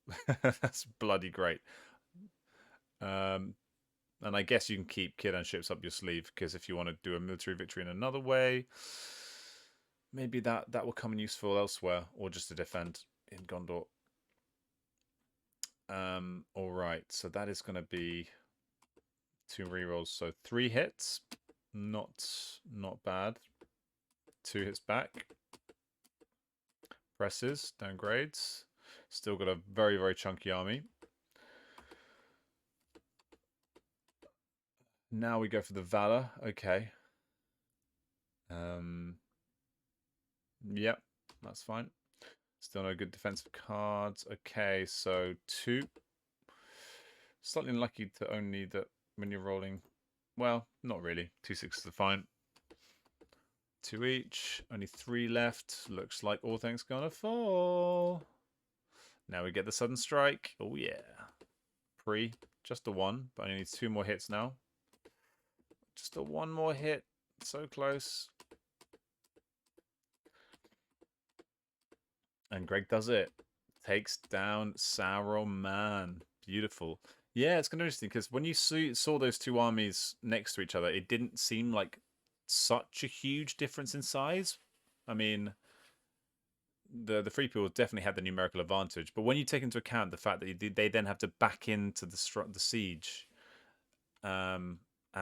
That's bloody great. And I guess you can keep Kid ships up your sleeve, because if you want to do a military victory in another way, maybe that will come in useful elsewhere, or just to defend in Gondor. All right, so that is going to be 2 rerolls, so 3 hits, not bad. 2 hits back, presses, downgrades. Still got a very, very chunky army. Now we go for the Valor. Okay. Yep, that's fine. Still no good defensive cards. Okay, so 2. Slightly unlucky to only that when you're rolling. Well, not really. 2 6s are fine. 2 each. Only 3 left. Looks like Orthanc's gonna fall. Now we get the sudden strike. Oh yeah. Just a 1, but only needs 2 more hits now. Just a 1 more hit. So close. And Greg does it. Takes down Saruman. Beautiful. Yeah, it's kind of interesting because when you saw those 2 armies next to each other, it didn't seem like such a huge difference in size. I mean, the free people definitely had the numerical advantage, but when you take into account the fact that they then have to back into the siege, and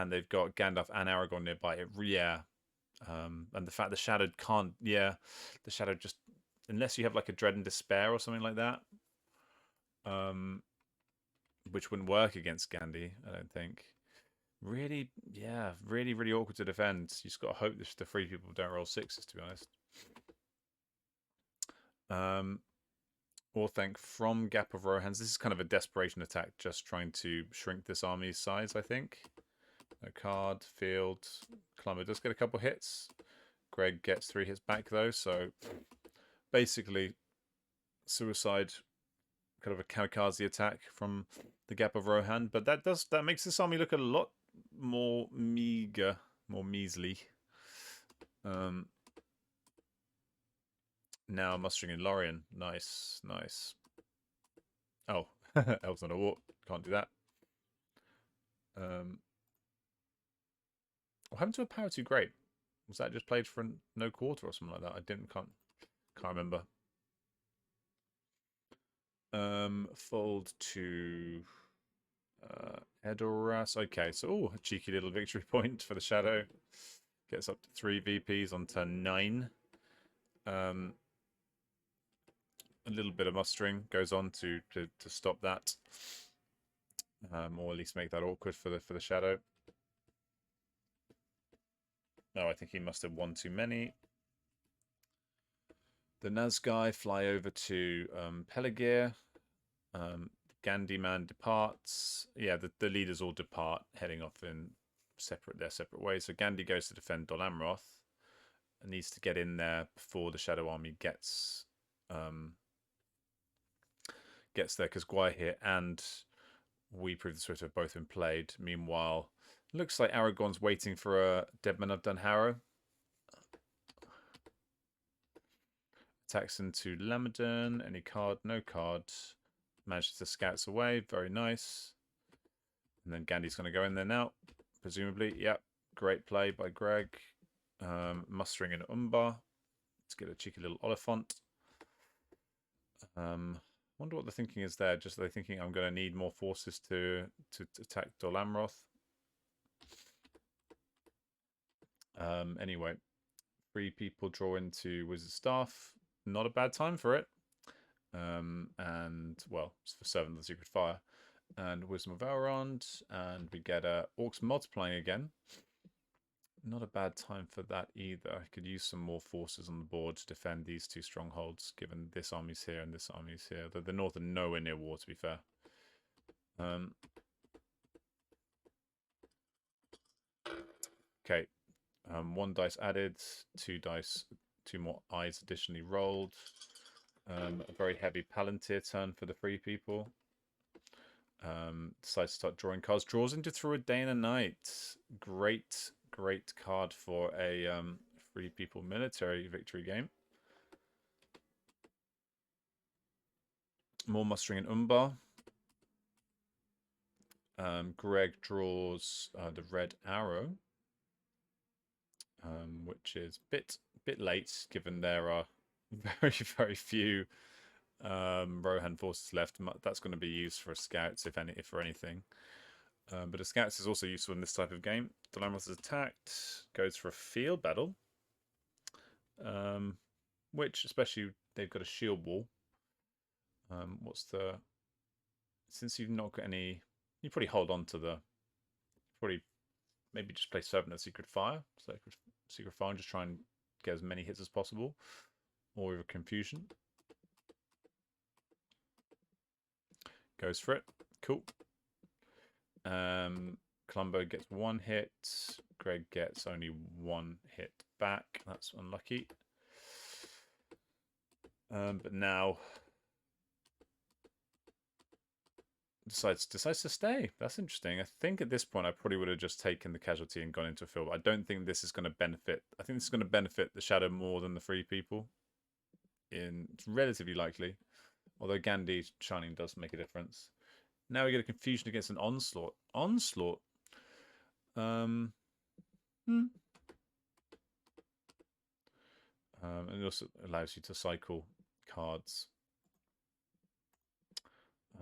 they've got Gandalf and Aragorn nearby, and the fact the Shadow can't, the Shadow just, unless you have like a Dread and Despair or something like that, which wouldn't work against Gandhi, I don't think. Really, really awkward to defend. You just got to hope that the free people don't roll 6s, to be honest. Orthanc from Gap of Rohans. This is kind of a desperation attack, just trying to shrink this army's size, I think. No card, field. Columbo does get a couple hits. Greg gets 3 hits back, though, so basically suicide, kind of a kamikaze attack from the Gap of Rohan, but that makes this army look a lot more meager, more measly. Now mustering in Lorien. Nice, nice. Oh, elves on a walk. Can't do that. What happened to a power 2 great? Was that just played for no quarter or something like that? I can't remember. Fold to Edoras. Okay, so a cheeky little victory point for the Shadow. Gets up to 3 VPs on turn 9. A little bit of mustering goes on to stop that, or at least make that awkward for the Shadow. Oh, I think he must have won too many. The Nazgai fly over to Peligir. Gandhi man departs. Yeah, the leaders all depart, heading off in their separate ways. So Gandhi goes to defend Dol Amroth and needs to get in there before the Shadow Army gets there, because Gwaihir and We Prove the Swift have both been played. Meanwhile, looks like Aragorn's waiting for a Deadman of Dunharrow. Attacks into Lamadon. Any card? No card. Manages to scouts away. Very nice. And then Gandhi's going to go in there now, presumably. Yep. Great play by Greg. Mustering in Umbar to get a cheeky little Oliphant. Wonder what the thinking is there. Just they're thinking I'm going to need more forces to attack Dol Amroth. Anyway, 3 people draw into Wizard Staff. Not a bad time for it. And well, it's for Servant of the Secret Fire and Wisdom of Elrond, and we get Orcs multiplying again. Not a bad time for that either. I could use some more forces on the board to defend these 2 strongholds, given this army's here and this army's here. The north are nowhere near war, to be fair. Okay, 1 dice added, 2 dice, 2 more eyes additionally rolled. A very heavy Palantir turn for the 3 people. Decides to start drawing cards. Draws into Through a Day and a Night. Great card for a 3 people military victory game. More mustering in Umbar. Greg draws the Red Arrow, which is bit late, given there are very few Rohan forces left. That's going to be used for scouts, if for anything. But a scouts is also useful in this type of game. Dol Amroth is attacked, goes for a field battle, which, especially, they've got a shield wall. Since you've not got any, you probably hold on to maybe just play Servant of Secret Fire. Secret Fire, and just try and get as many hits as possible, or with a Confusion. Goes for it. Cool. Columbo gets 1 hit. Greg gets only 1 hit back. That's unlucky. But now decides to stay. That's interesting. I think at this point I probably would have just taken the casualty and gone into a field. I don't think this is going to benefit. I think this is going to benefit the Shadow more than the 3 people. It's relatively likely. Although Gandhi shining does make a difference. Now we get a Confusion against an Onslaught. Onslaught? And it also allows you to cycle cards.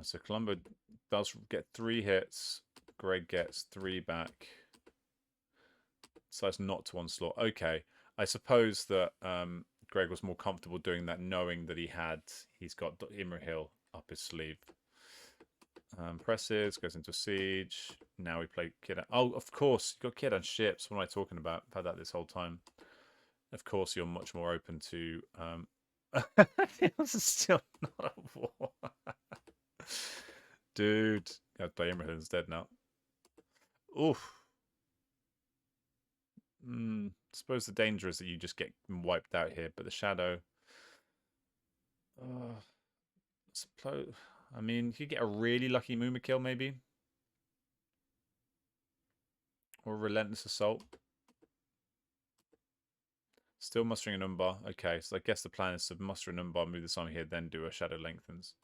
So Columbo does get 3 hits. Greg gets 3 back. Decides not to Onslaught. Okay. I suppose that Greg was more comfortable doing that, knowing that he's got Imrahil up his sleeve. Presses, goes into Siege. Now we play Kid. Oh, of course, you got Kid on ships. What am I talking about? I've had that this whole time. Of course, you're much more open to. This is still not a war. Dude, I have to play Imrahil instead now. Oof. Suppose the danger is that you just get wiped out here, but the Shadow. I mean, you get a really lucky Muma kill, maybe. Or Relentless Assault. Still mustering an Umbar. Okay, so I guess the plan is to muster an Umbar, move this army here, then do a Shadow Lengthens.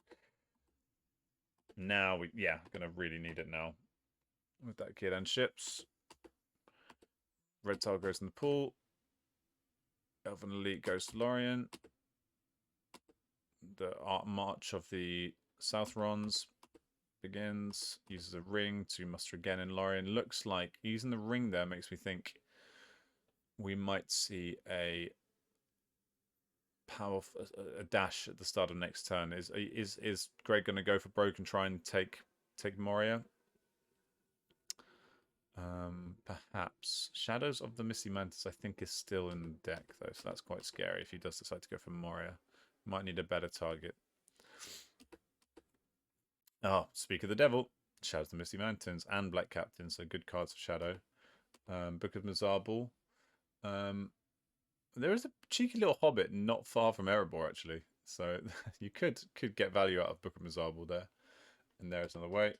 Now yeah, gonna really need it now. With that kid and ships. Red tile goes in the pool. Elven Elite goes to Lorien. The art march of the South Rons begins. Uses a ring to muster again in Lorien. Looks like using the ring there makes me think we might see a powerful a dash at the start of next turn. Is Greg going to go for broke and try and take Moria? Perhaps Shadows of the Misty Mantis I think is still in the deck though, so that's quite scary if he does decide to go for Moria. Might need a better target. Oh, speak of the devil. Shadows of the Misty Mountains and Black Captain, so good cards for Shadow. Book of Mizarbal. There is a cheeky little hobbit not far from Erebor, actually. So you could get value out of Book of Mizarbal there. And there's another way.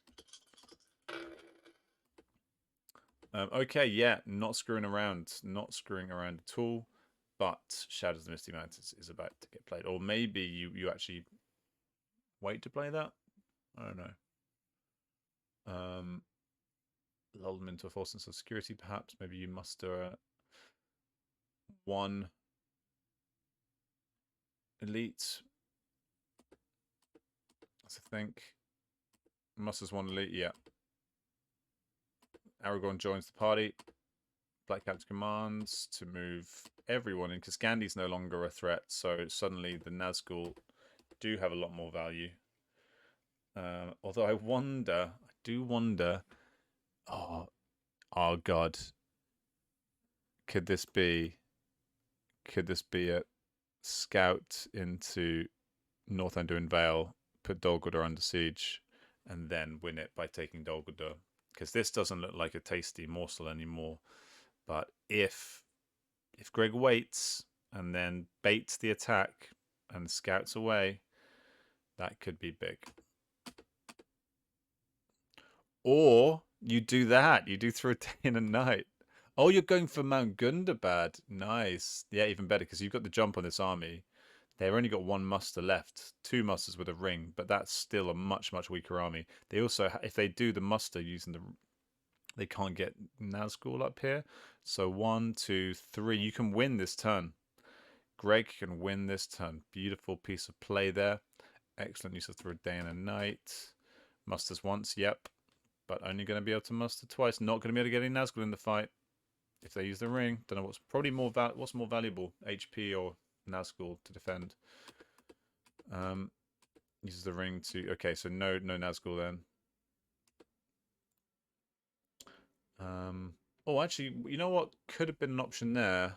Okay, yeah, not screwing around. Not screwing around at all. But Shadows of the Misty Mountains is about to get played. Or maybe you actually wait to play that? I don't know. Lull them into a false sense of security, perhaps. Maybe you muster one elite. I think. Musters one elite, yeah. Aragorn joins the party. Black Captain commands to move everyone in because Gandhi's no longer a threat, so suddenly the Nazgul do have a lot more value. Although I do wonder. Oh God, could this be a scout into North Anduin Vale, put Dol Guldur under siege, and then win it by taking Dol Guldur? Because this doesn't look like a tasty morsel anymore. But if Greg waits and then baits the attack and scouts away, that could be big. Or you do that. You do through a day and a night. Oh, you're going for Mount Gundabad. Nice. Yeah, even better because you've got the jump on this army. They've only got one muster left, two musters with a ring, but that's still a much weaker army. They also, if they do the muster using the, they can't get Nazgul up here. So 1, 2, 3. You can win this turn. Greg can win this turn. Beautiful piece of play there. Excellent use of through a day and a night. Musters once, yep. But only going to be able to muster twice. Not going to be able to get any Nazgul in the fight. If they use the ring, don't know what's probably what's more valuable, HP or Nazgul to defend. Uses the ring to, okay, so no Nazgul then. Oh, actually, you know what could have been an option there?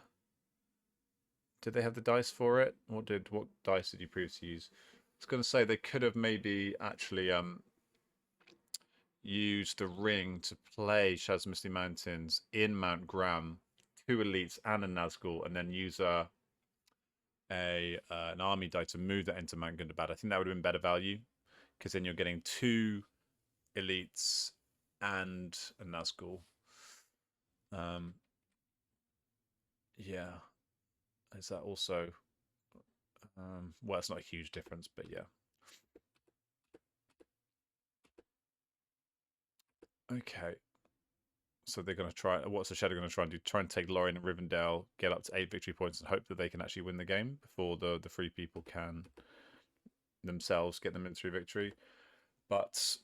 Did they have the dice for it? What dice did you previously use? I was going to say they could have maybe actually used the ring to play Shaz Misty Mountains in Mount Graham, 2 elites and a Nazgul, and then use an army die to move that into Mount Gundabad. I think that would have been better value because then you're getting 2 elites and a Nazgul. Yeah. Is that also... well, it's not a huge difference, but yeah. Okay. So they're going to try... What's the Shadow going to try and do? Try and take Lorien and Rivendell, get up to 8 victory points, and hope that they can actually win the game before the free people can themselves get them into victory. But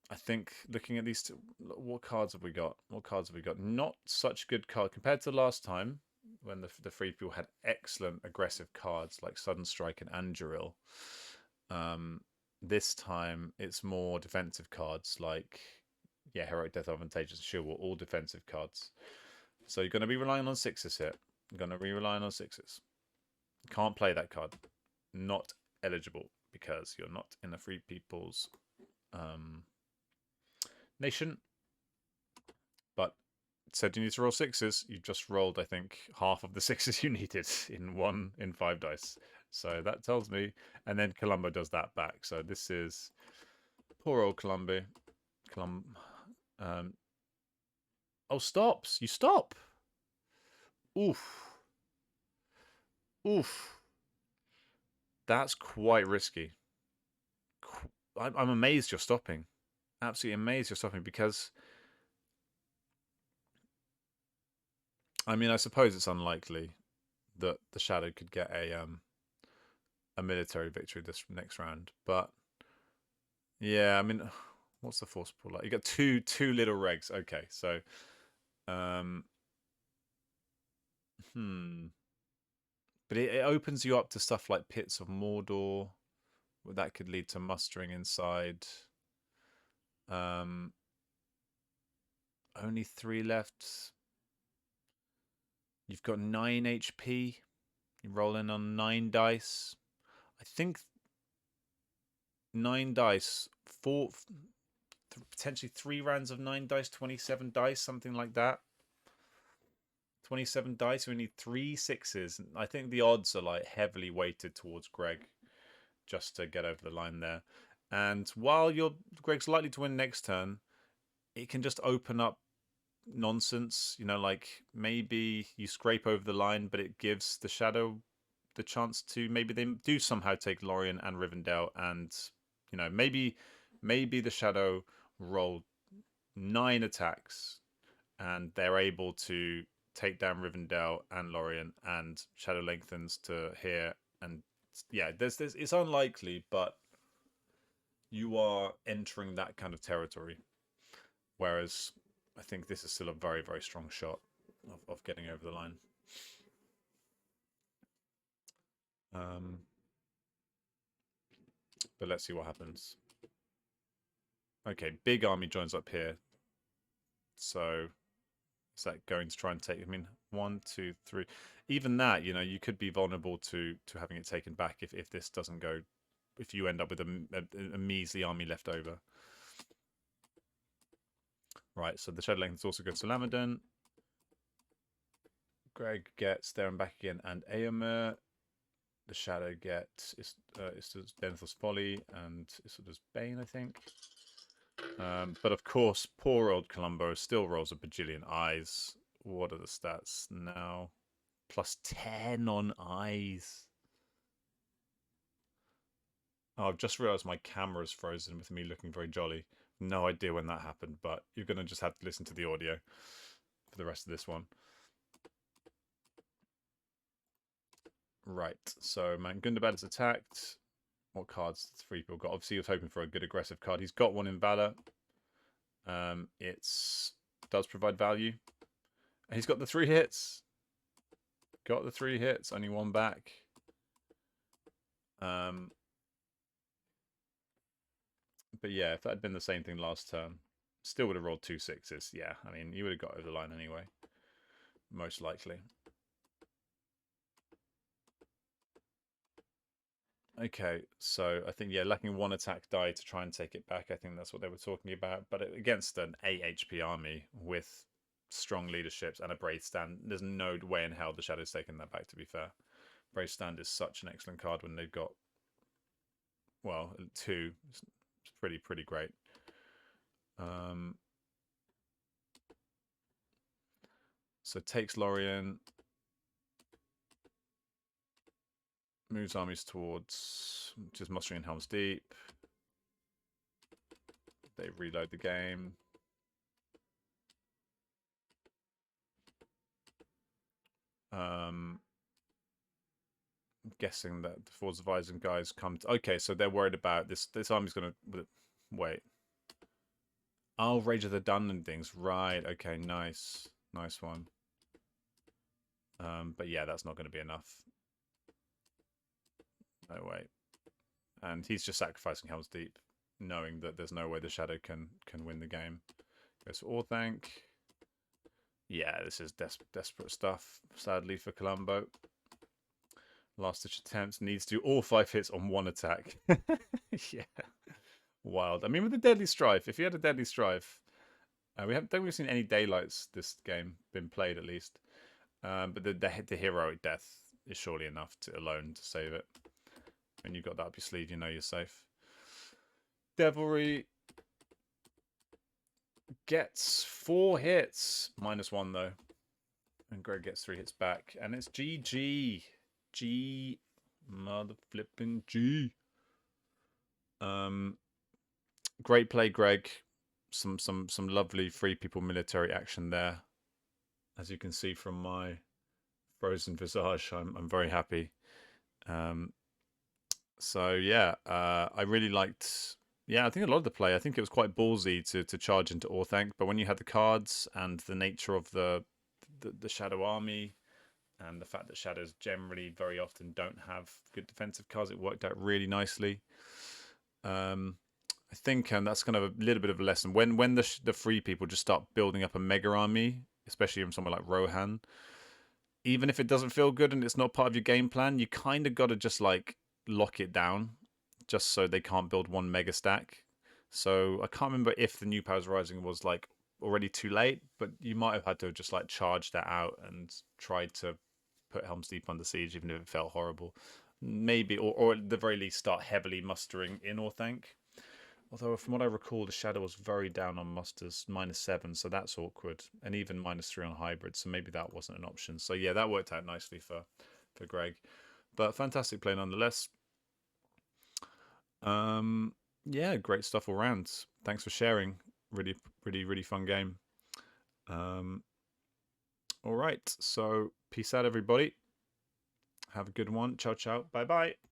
I think looking at these two, what cards have we got? What cards have we got? Not such good cards compared to last time when the free people had excellent aggressive cards like Sudden Strike and Anduril. This time it's more defensive cards like Heroic Death, Advantageous, and Shield were all defensive cards. So you're going to be relying on 6s here. You're going to be relying on 6s. Can't play that card. Not eligible because you're not in the free people's nation. But said you need to roll 6s. You just rolled, I think, half of the 6s you needed in 5 dice. So that tells me. And then Columbo does that back. So this is poor old Columbo. Oh, stops. You stop. Oof. Oof. That's quite risky. I'm amazed you're stopping. Absolutely amazed you're stopping because, I mean, I suppose it's unlikely that the Shadow could get a military victory this next round. But yeah, I mean, what's the force pool like? You got two little regs. Okay, so um, hmm. But it opens you up to stuff like Pits of Mordor. That could lead to mustering inside. Um, only 3 left. You've got 9 HP. You roll in on 9 dice. I think 9 dice, potentially 3 rounds of 9 dice, 27 dice, something like that. 27 dice, we need 3 sixes. I think the odds are like heavily weighted towards Greg just to get over the line there. And while Greg's likely to win next turn, it can just open up nonsense. You know, like maybe you scrape over the line, but it gives the Shadow the chance to maybe they do somehow take Lorien and Rivendell, and you know maybe the Shadow roll 9 attacks and they're able to take down Rivendell and Lorien, and Shadow lengthens to here. And yeah, there's it's unlikely, but you are entering that kind of territory. Whereas I think this is still a very, very strong shot of getting over the line. But let's see what happens. Okay, big army joins up here. So is that going to try and take? I mean, 1, 2, 3. Even that, you know, you could be vulnerable to having it taken back if this doesn't go. If you end up with a measly army left over. Right, so the Shadow Length also goes to Lamadon. Greg gets there and back again, and Eomer. The Shadow gets Denethor's Folly and Isildur's Bane, I think. But of course, poor old Columbo still rolls a bajillion eyes. What are the stats now? +10 on eyes. Oh, I've just realised my camera's frozen with me looking very jolly. No idea when that happened, but you're going to just have to listen to the audio for the rest of this one. Right, so Mangundabad is attacked. What cards does 3 people got? Obviously, he was hoping for a good aggressive card. He's got one in Valor. It's does provide value. And he's got the 3 hits. Got the 3 hits, only 1 back. But yeah, if that had been the same thing last turn, still would have rolled 2 6s. Yeah, I mean, you would have got over the line anyway. Most likely. Okay, so I think, yeah, lacking 1 attack die to try and take it back. I think that's what they were talking about. But against an 8 HP army with strong leaderships and a Brave Stand, there's no way in hell the Shadow's taking that back, to be fair. Brave Stand is such an excellent card when they've got, well, 2. It's pretty great. So takes Lorien, moves armies towards just mustering in Helm's Deep. They reload the game. I'm guessing that the Fords of Eisen guys come to, okay, so they're worried about this army's gonna wait. Oh, Rage of the Dungeon things. Right, okay, nice one. But yeah, that's not going to be enough. No way. And he's just sacrificing Helm's Deep, knowing that there's no way the Shadow can win the game. Goes for Orthanc. Yeah, this is desperate stuff, sadly, for Columbo. Last ditch attempts, needs to do all 5 hits on 1 attack. Yeah. Wild. I mean, with the Deadly Strife, if you had a Deadly Strife, don't we've seen any daylights this game been played at least. But the heroic death is surely enough alone to save it. When you've got that up your sleeve, you know you're safe. Devilry gets 4 hits, -1 though, and Greg gets 3 hits back, and it's GG. G. Mother flipping G. Um, great play, Greg. Some lovely free people military action there. As you can see from my frozen visage, I'm very happy. Um, so yeah, I really liked. Yeah, I think a lot of the play. I think it was quite ballsy to charge into Orthanc, but when you had the cards and the nature of the Shadow Army and the fact that shadows generally very often don't have good defensive cards, it worked out really nicely. I think that's kind of a little bit of a lesson when the free people just start building up a mega army, especially from someone like Rohan. Even if it doesn't feel good and it's not part of your game plan, you kind of got to just like lock it down, just so they can't build one mega stack. So I can't remember if the New Powers Rising was like already too late, but you might have had to just like charge that out and tried to put Helm's Deep under siege, even if it felt horrible. Maybe, or at the very least, start heavily mustering in Orthanc. Although, from what I recall, the Shadow was very down on musters, -7, so that's awkward, and even -3 on hybrid, so maybe that wasn't an option. So yeah, that worked out nicely for Greg, but fantastic play nonetheless. Yeah, great stuff all round. Thanks for sharing. Really fun game. All right, so peace out, everybody. Have a good one. Ciao, ciao. Bye, bye.